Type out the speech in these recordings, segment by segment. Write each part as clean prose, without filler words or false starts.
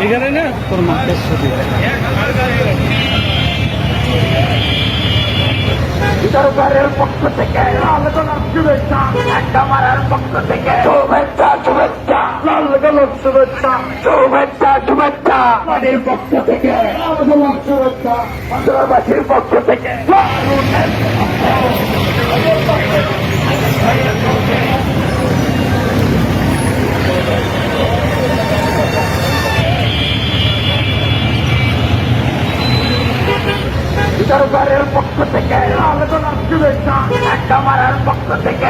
এখানে না তোর মাঠের ছবি সরকারের পক্ষ থেকে লাল গোলাপ শুভেচ্ছা, একদমারের পক্ষ থেকে শুভেচ্ছা শুভেচ্ছা, লাল গোলাপ শুভেচ্ছা শুভেচ্ছা শুভেচ্ছা, আমাদের পক্ষ থেকে লাল গোলাপ শুভেচ্ছা, অন্তরবাসীর পক্ষ থেকে সরকারের পক্ষ থেকে লাল গোলাপ শুভেচ্ছা, একদমারের পক্ষ থেকে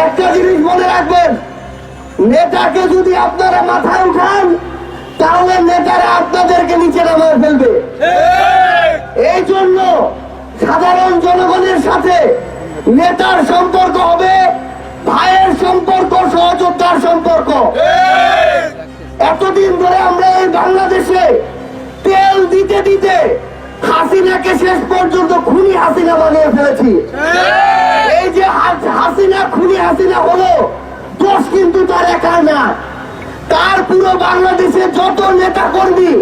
একটা জিনিস মনে রাখবেন, নেতাকে যদি আপনারা মাথায় উঠান তাহলে নেতারা আপনাদেরকে নিচে নামায় ফেলবে। এই জন্য সাধারণ জনগণের সাথে নেতার সম্পর্ক হবে ভাইয়ের সম্পর্ক, সহযোদ্ধার সম্পর্ক। এতদিন ধরে আমরা এই বাংলাদেশে তেল দিতে দিতে হাসিনাকে শেষ পর্যন্ত খুনি হাসিনা বানিয়ে ফেলেছি। এই যে হাসিনা খুনি হাসিনা হলো, দোষ কিন্তু তার একা না, তার পুরো বাংলাদেশের যত নেতা কর্মী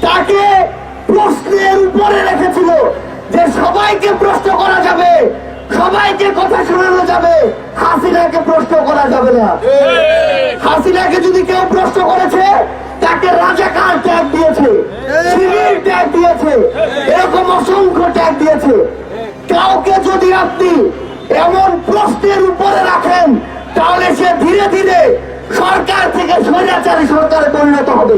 তাকে প্রশ্নের উপরে রেখেছিল যে সবাইকে প্রশ্ন করা যাবে, সবাইকে কথা শোনানো যাবে, হাসিনাকে প্রশ্ন করা যাবে না। হাসিনাকে যদি কেউ প্রশ্ন করেছে তাকে রাজাকার ট্যাগ দিয়েছে, শিবির ট্যাগ দিয়েছে, এরকম অসংখ্য ট্যাগ দিয়েছে। কাউকে যদি আপনি এমন প্রশ্নের উপরে রাখেন তাহলে সে ধীরে ধীরে সরকার থেকে স্বৈরাচারী সরকারে পরিণত হবে।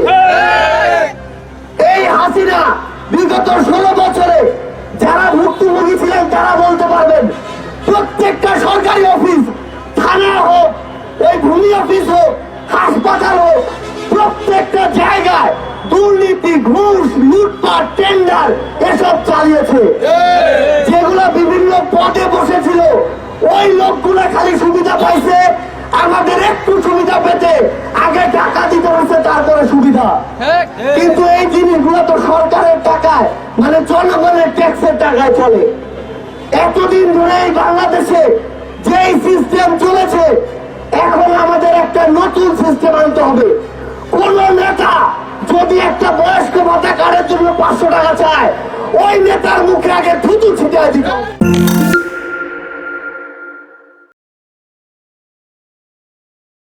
এই হাসিনা বিগত 16 বছরে যারা ভুক্তভোগী ছিলেন তারা বলতে পারবেন, প্রত্যেকটা সরকারি অফিস, থানা হোক, ওই ভূমি অফিস হোক, হাসপাতাল হোক, প্রত্যেকটা জায়গায় দুর্নীতি, ঘুষ, লুটপাট, টেন্ডার এসব চালিয়েছে। যেগুলো বিভিন্ন পদে বসেছিল ওই লোকগুলো খালি সুবিধা পাইছে, আমাদের একটু সুবিধা পেতে আগে টাকা দিতে হচ্ছে, তারপরে সুবিধা। কিন্তু এই জিনিসগুলো তো সরকারের টাকায়, মানে জনগণের ট্যাক্সের টাকায় চলে। এতদিন ধরে এই বাংলাদেশে যেই সিস্টেম চলেছে, এখন আমাদের একটা নতুন সিস্টেম আনতে হবে। কোন নেতা যদি একটা বয়স্ক ভাতা কার্ডের জন্য 500 টাকা চায়, ওই নেতার মুখে আগে থুতু ছিটিয়ে দিত।